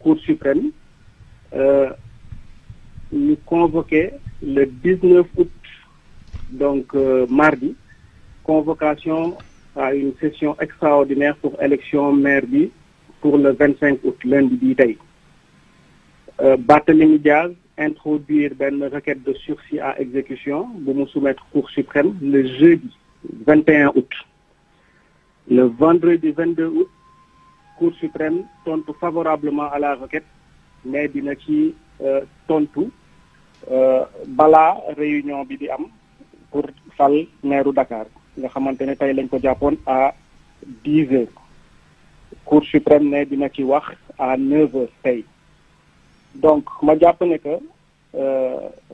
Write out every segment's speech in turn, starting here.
Cour suprême ñu convoqué le 19 août donc mardi convocation à une session extraordinaire pour élection maire bi pour le 25 août lundi bii tey Barthélémy Diaz introduire benn requête de sursis à exécution bu mu soumettre Cour suprême le jeudi 21 août le vendredi 22 août Cour suprême tontu favorablement à la requête mais dina ci tontu balaa réunion bi di am pour fal maire Dakar nga xamante ne tey lañ ko jàppoon à 10 heures Cour suprême ne dina ci wax à 9 heures tey donc ma jàpp ne que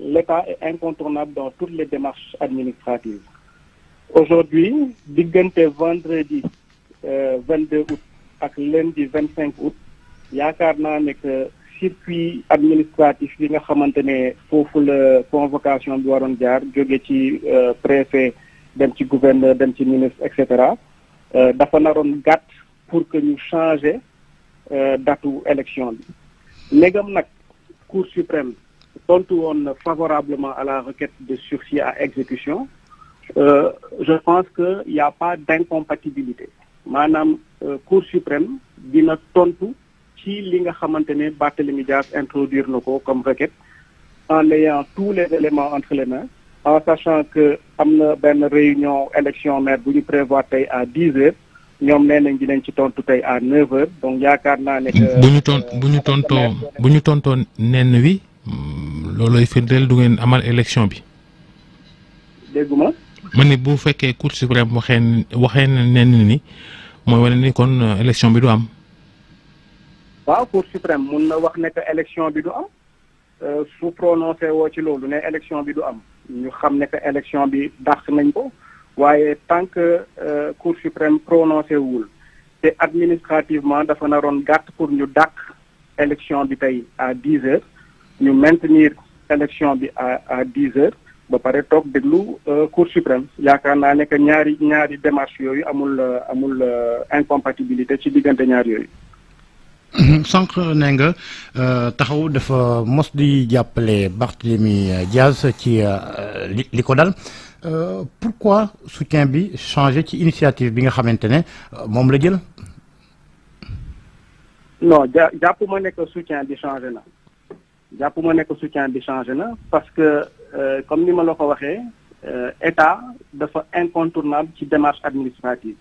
l'État est incontournable dans toutes les démarches administratives aujourd'hui diggante vendredi 22 août ak lundi 25 août yaakaar naa ne que circuit administratif bi nga xamante ne foofu la convocation bi waroon jaar jóge ci préfet dem ci gouverneur dem ci ministre et cetera dafa naroon gàtt pour que ñu changer datu élection bi ndegam nag Cour suprême tontu woon favorablement à la requête de sursis à exécution je pense que y a pas d'incompatibilité maanaam Cour suprême dina tontu ci li nga xamante ne Barthélémy Dias introduire na ko comme requête en ayant tous les éléments entre les mains en sachant que am na benn réunion élection maire bu ñu prévoir tey à 10 heures ñoom nee nañ dinañ ci tontu tey à 9 heures donc yaakaar naa ne que bu ñu tontoo nenn wi looloy firndeel du ngeen amal élection bi. dégguma ma ni bu fekkee Cour suprême waxee na nenn ni mooy wane ni kon élection bi du am. waaw Cour suprême mun na wax ne que élection bi du am su prononcé woo ci loolu ne élection bi du am ñu xam ne que élection bi dàq nañ ko waaye tant que Cour suprême prononcé wul te administrativement dafa naroon gàtt pour ñu dàq élection bi tey à 10 heures ñu maintenir élection bi à 10 heures ba pare toog déglu Cour suprême yaakaar naa ne que ñaari démarche yooyu amul incompatibilité ci diggante ñaar yooyu. sànq ne nga taxaw dafa mos di jàppale Barthélémy Dias ci li ko dal pourquoi soutien bi changé ci initiative bi nga xamante ne moom la jël. non jàpp ma ne que soutien bi changé na parce que comme ni ma la ko waxee état dafa incontournable ci démarche administrative.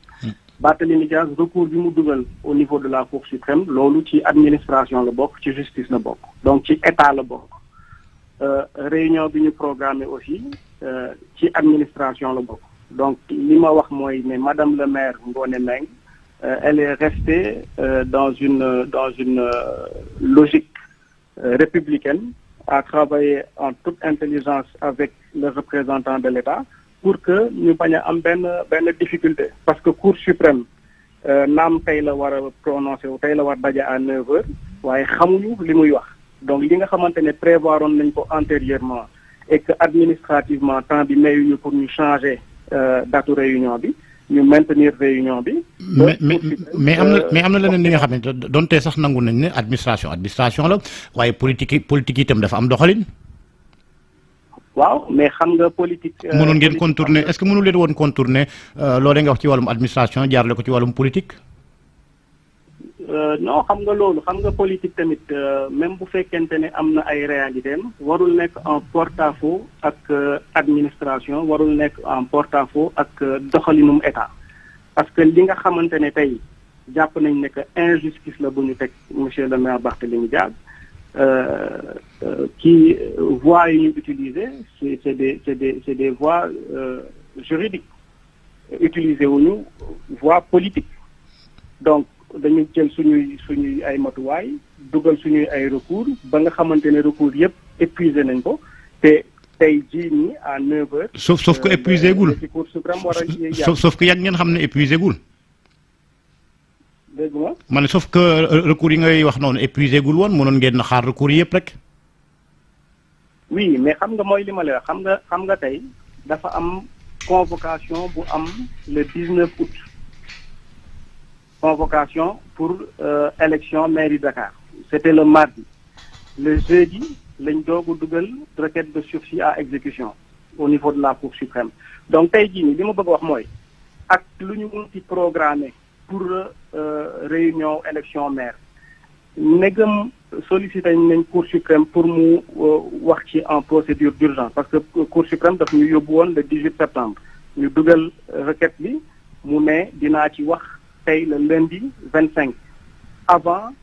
Barthélémy Dias recours bi mu dugal au niveau de la Cour suprême loolu ci administration la bokk ci justice la bokk donc ci état la bokk réunion bi ñu programmé aussi ci administration la bokk donc li ma wax mooy ne madame le maire Ngoné Meng elle est restée dans une logique républicaine à travailler en toute intelligence avec le représentant de l'État pour que ñu bañ a am benn difficulté parce que Cour suprême naam tey la war a prononcé wu tey la war daje à 9 heures waaye xamuñu li muy wax donc li nga xamante ne prévoiroon nañ ko antérieurement et que administrativement temps bi mayuñu pour ñu changer datu réunion bi ñu maintenir réunion bi. mais am na leneen li nga xamante ne donte sax nangu nañ ne administration la waaye politique itam dafa am doxalin. waaw mais xam nga politique. mënoon ngeen contourner est-ce que mënu leen woon contourner loolu nga wax ci wàllum administration jaarale ko ci wàllum politique. non xam nga politique tamit même bu fekkente ne am na ay réalités warul nekk en porte-à-faux ak administration warul nekk en porte-à-faux ak doxalinum état parce que li nga xamante ne tey jàpp nañ ne que injustice la bu ñu teg monsieur le maire Barthélémy Dias. Qui voies yi ñu utiliser c'est des voies juridiques utiliser wuñu voie politique donc dañu jël suñuy ay matuwaay dugal suñuy ay recours ba nga xamante ne recours yëpp épuisé nañ ko te tey jii nii à 9 heures. sauf que épuisé gul sauf que yàgg ngeen xam ne épuisé gul. dégg nga. ma ne sauf que recours yi ngay wax noonu épuisé gul woon mënoon ngeen na xaar recours yëpp rek. oui mais xam nga mooy li ma lay wax xam nga tey dafa am convocation bu am le 19 août convocation pour élection mairie Dakar c'était le mardi. Le jeudi lañ doog a dugal requête de sursis à exécution au niveau de la Cour suprême. Donc tey jii nii li ma bëgg a wax mooy ak lu ñu mun ci programmer pour réunion élection maire ndegam sollicité nañ Cour suprême pour mu wax ci en procédure d'urgence parce que Cour suprême daf ñu yóbbu woon le 18 septembre ñu dugal requête bi mu ne dinaa ci wax tey le lundi 25 avant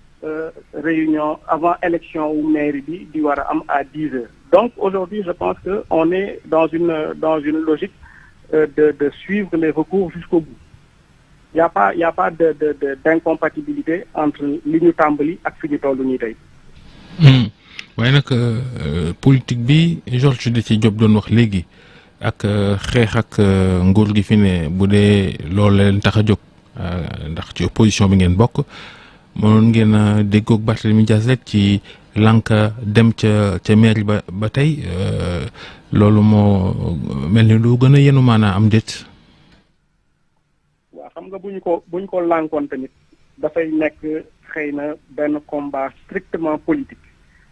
réunion avant élection wu mairie bi di war a am à 10 heures. Donc aujourd'hui je pense que on est dans une logique de suivre les recours jusqu'au bout. Il y a pas d'incompatibilité entre li ñu tàmbali ak fi ñu toll nii tey. waaye nag politique bi Georges da ci Diop doon wax léegi ak xeex ak nguur gi fi ne bu dee loolu leen tax a jóg ndax ci opposition bi ngeen bokk mënoon ngeen a déggoog Barthélémy Dias rek ci lanka dem ca mairie ba tey loolu moo mel ni lu gën a yenu maanaa am déet. waaw xam nga bu ñu ko lànkoon tamit dafay nekk xëy na benn combat strictement politique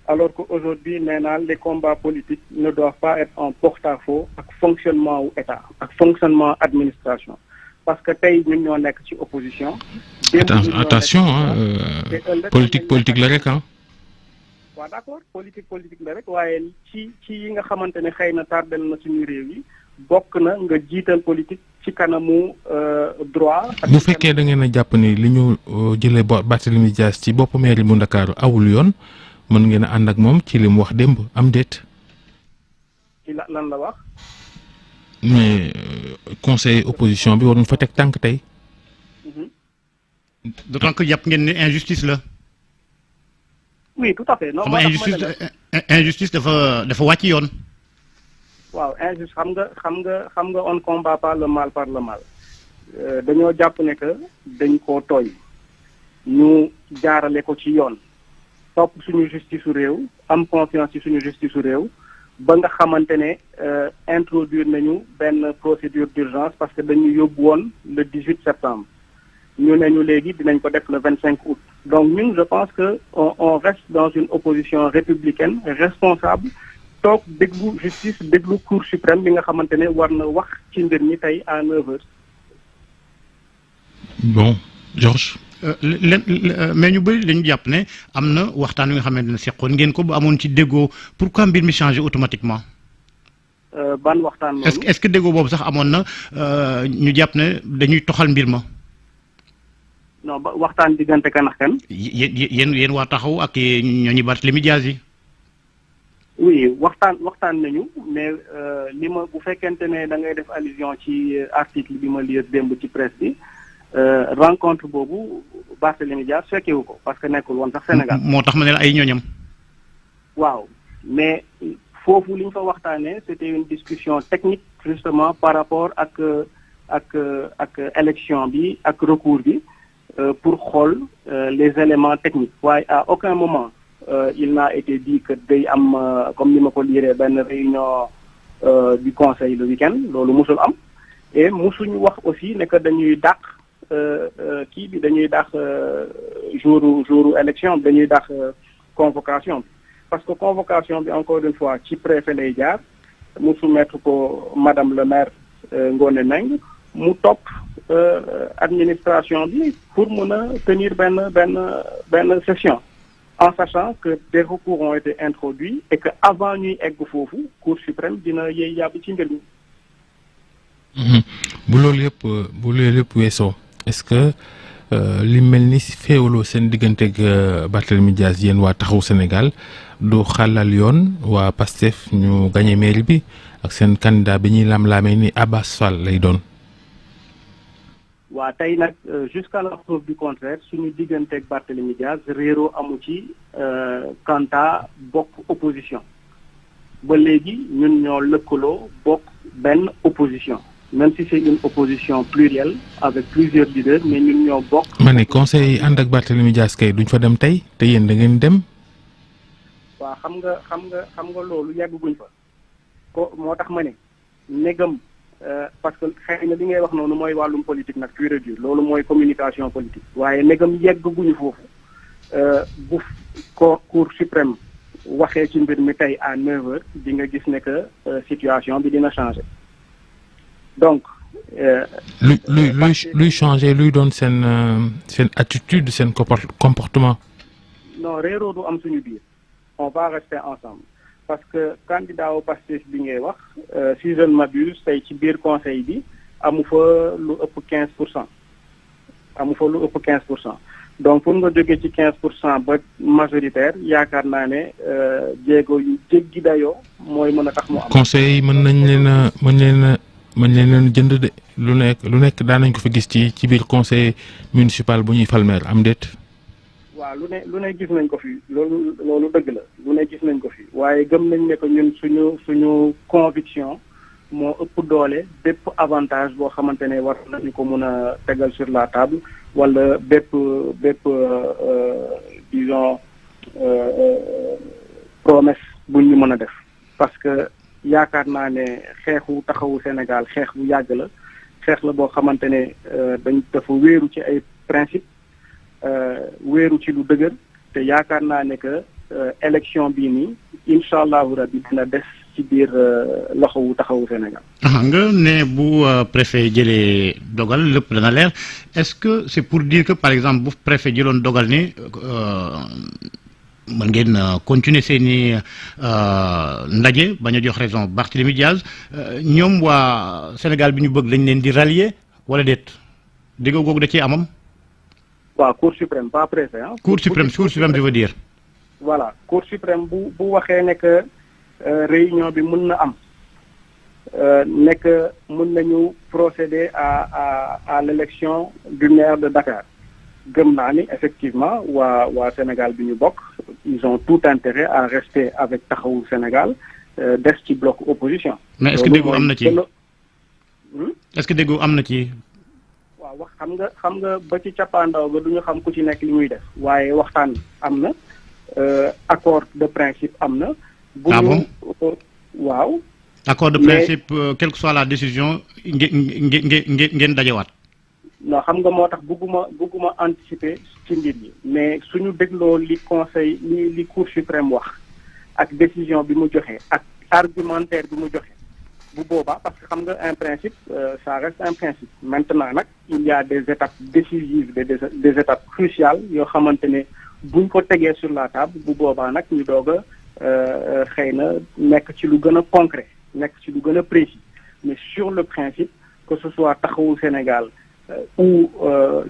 alors que aujourd'hui nee naa les combats politiques ne doivent pas être en porte-à-faux ak fonctionnement wu état ak fonctionnement administration parce que tey ñun ñoo nekk ci opposition. attention politique la rek ah. waaw d'accord politique la rek waaye ci yi nga xamante ne xëy na tardel na suñu réew yi bokk na nga jiital politique ci kanamu droit. bu fekkee da ngeen a jàpp ni li ñu jëlee Barthélémy Dias ci bopp mairie bu Ndakaaru awul yoon mën ngeen a ànd ak moom ci li mu wax démb am déet. ci lan la wax. mais conseil opposition bi waruñ fa teg tànk tey. d'autant que jàpp ngeen ne injustice la. oui tout à fait. non injustice dafa wàcc yoon. waaw injustice xam nga on combat pas le mal par le mal dañoo jàpp ne que dañ koo tooy ñu jaarale ko ci yoon topp suñu justice su réew am confiance ci suñu justice su réew ba nga xamante ne introduire nañu benn procédure d'urgence parce que dañu yóbbu woon le 18 septembre ñu ne ñu léegi dinañ ko def le 25 août. Donc ñun je pense que on reste dans une opposition républicaine responsable toog déglu justice déglu Cour suprême bi nga xamante ne war na wax ci mbir mi tey à 9 heures. Bon Georges. mais ñu bëri dañu jàpp ne am na waxtaan wi nga xamante ne seqoon ngeen ko ba amoon ci déggoo pourquoi mbir mi changé automatiquement. ban waxtaan loolu est-ce que déggoo boobu sax amoon na ñu jàpp ne dañuy toxal mbir ma. non ba waxtaan diggante kan ak kan. yéen waa taxaw ak ñooñu Barthélémy Dias yi. oui waxtaan nañu mais li ma bu fekkente ne da ngay def allusion ci article bi ma lire démb ci presse bi rencontre boobu Barthélémy Dias fekkewu ko parce que nekkul woon sax Sénégal. moo tax ma ne la ay ñooñam. waaw mais foofu li ñu fa waxtaanee c'était une discussion technique justement par rapport ak élection bi ak recours bi pour xool les éléments techniques waaye à aucun moment. Il n'a été dit que day am comme ni ma ko lire benn réunion du conseil le week-end loolu musul am et musuñu wax aussi ne que dañuy dàq kii bi dañuy dàq jouru élection bi dañuy dàq convocation bi parce que convocation bi encore une fois ci préfet lay jaar mu soumettre ko madame le maire Ngoné Meng mu topp administration bi pour mun a tenir benn session en sachant que des recours ont été introduits et que avant ñuy egg foofu Cour suprême dina yey yàbb ci mbir mi. bu loolu yëpp weesoo est-ce que li mel ni féewaloo seen digganteeg Barthélémy Dias yéen waa taxawu Sénégal du xàllal yoon waa PASTEF ñu gagné mairie bi ak seen candidat bi ñuy lam-laamee ni Abass Fall lay doon. waa tey nag jusqu'à la preuve du contraire suñu digganteeg Barthélémy Dias réeroo amu ci quant à bokk opposition ba léegi ñun ñoo lëkkaloo bokk benn opposition même si c'est une opposition plurielle avec plusieurs leaders mais ñun ñoo bokk. ma ne conseil yi ànd ak Barthélémy Dias kay duñ fa dem tey te yéen da ngeen dem. waaw xam nga loolu yàgguñ fa ko moo tax ma ne négam. parce que xëy na li ngay wax noonu mooy wàllum politique nag pur et dur loolu mooy communication politique waaye ndegam yegguñu foofu bu cour suprême waxee ci mbir mi tey à 9h di nga gis ne que situation bi dina changer donc. luy changer luy doon seen attitude seen comportement. non réeroo du am suñu biir on va rester ensemble parce que candidat au Pastef bi ngay wax si je ne m'abuse tey ci biir conseil bi amu fa lu ëpp 15%. amu fa lu ëpp 15%. donc pour nga jógee ci 15% ba majoritaire yaakaar naa ne jéego yu jéggi dayoo mooy mën a tax mu am. conseil yi mën leen a jënd de lu nekk daan nañ ko fi gis ci biir conseil municipal bu ñuy fal maire am déet. waaw lu ne gis nañ ko fi loolu dëgg la lu ne gis nañ ko fi waaye gëm nañ ne que ñun suñu conviction moo ëpp doole bépp avantage boo xamante ne war nañu ko mun a tegal sur la table wala bépp disons promesse buñ ñu mën a def parce que yaakaar naa ne xeexu taxawu Sénégal xeex bu yàgg la xeex la boo xamante ne dafa wéeru ci ay principe wéeru ci lu dëgër te yaakaar naa ne que élection bii nii incha allahu rabi dina des ci biir loxo wu taxawu Sénégal. nga ne bu préfet jëlee dogal lépp dana leer est-ce que c'est pour dire que par exemple bu préfet jëloon dogal ni mën ngeen continuer seeni ndaje bañ a jox raison Barthélémy Diaz ñoom waa Sénégal bi ñu bëgg lañ leen di rallier wala déet dégg nga googu da ciy amam. waaw Cour suprême pas préfet ah. Cour suprême je veux dire. voilà Cour suprême bu waxee ne que réunion bi mën na am nekk mën nañu procéder à l'élection du maire de Dakar gëm naa ni effectivement waa Sénégal bi ñu bokk ils ont tout intérêt à rester avec taxawu Sénégal des ci bloc opposition. mais est-ce que déggoo am na ci est-ce que déggoo am na ci. waaw wax xam nga ba ci cappaandaw ga du ñu xam ku ci nekk li muy def waaye waxtaan am na accord de principe am na. ah bon waaw. accord de principe quelle que soit la décision ngeen dajewaat. non xam nga moo tax bëgguma anticiper ci mbir yi mais suñu dégloo li conseil li cour suprême wax ak décision bi mu joxe ak argumentaire bi mu joxe bu boobaa parce que xam nga un principe ça reste un principe maintenant nag il y a des étapes décisives des étapes cruciales yoo xamante ne buñ ko tegee sur la table bu boobaa nag ñu doog a xëy na nekk ci lu gën a concret nekk ci lu gën a précis mais sur le principe que ce soit taxawu Sénégal ou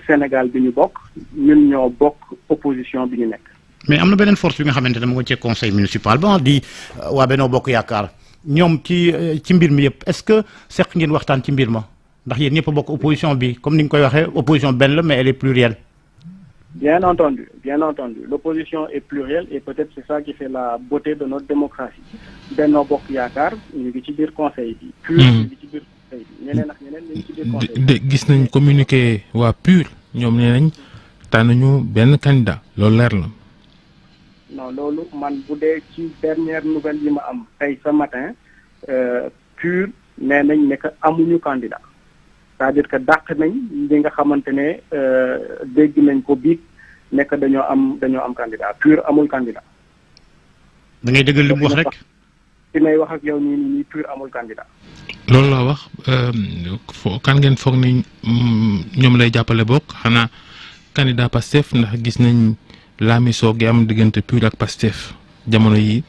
Sénégal bi ñu bokk ñun ñoo bokk opposition bi ñu nekk. mais am na beneen force bi nga xamante ne mu ngi ci conseil municipal ba di waa Benno Bokk Yaakaar ñoom ci mbir mi yëpp est-ce que seq ngeen waxtaan ci mbir ma ndax yéen ñëpp a bokk opposition bi comme ni nga koy waxee opposition benn la mais elle est plurielle. Bien entendu. L'opposition est plurielle et peut-être c'est ça qui fait la beauté de notre démocratie. Benno Bokk Yaakaar ñu ngi ci biir conseil bi. PUR ñu ngi ci biir conseil bi ñeneen ak ñeneen ñu ngi ci biir conseil bi. gis nañ communiqué waa PUR ñoom nee nañ tànnuñu benn candidat loolu leer na. non loolu man bu dee ci dernière nouvelle yi ma am tey ce matin PUR nee nañ ne que amuñu candidat. c'est-à-dire que dàq nañ li nga xamante ne dégg nañ ko biig nekk dañoo am candidat PUR amul candidat. da ngay dëggal li mu wax rek. ci may wax ak yow nii PUR amul candidat. loolu la wax kan ngeen foog ni ñoom lay jàppale bokk xanaa candidat Pastef ndax gis nañ laamisoo gi am diggante PUR ak Pastef jamono yii.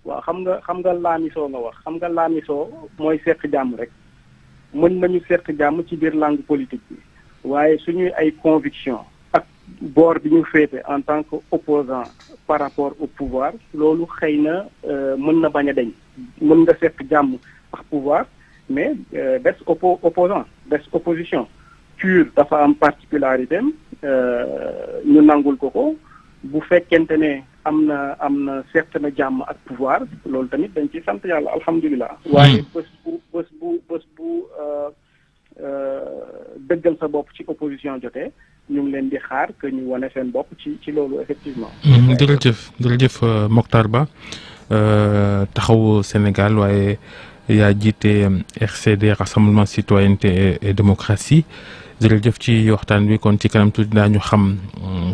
waaw xam nga laamisoo nga wax xam nga laamisoo mooy seq jàmm rek. mën nañu seq jàmm ci biir langue politique bi waaye suñuy ay conviction ak boor bi ñu féete en tant que opposant par rapport au pouvoir loolu xëy na mën na bañ a deñ mën nga seq jàmm ak pouvoir mais des opposant des opposition PUR dafa am particularité ñu nangul ko bu fekkente ne am na seq na jàmm ak pouvoir loolu tamit dañ ci sant yàlla alhamdulilah. waaye bés bu dëggal sa bopp ci opposition jotee ñu ngi leen di xaar que ñu wane seen bopp ci loolu effectivement. jërëjëf Mokhtar Ba taxawu Sénégal waaye yaa jiite RCD Rassemblement Citoyenneté et Démocratie jërëjëf ci waxtaan bi kon ci kanam tuuti daañu xam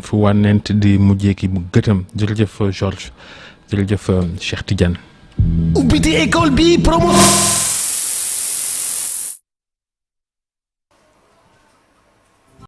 fu wànnent di mujjee ki bu gëtam jërëjëf Georges jërëjëf Cheikh Tidiane. ubbiti école bi promo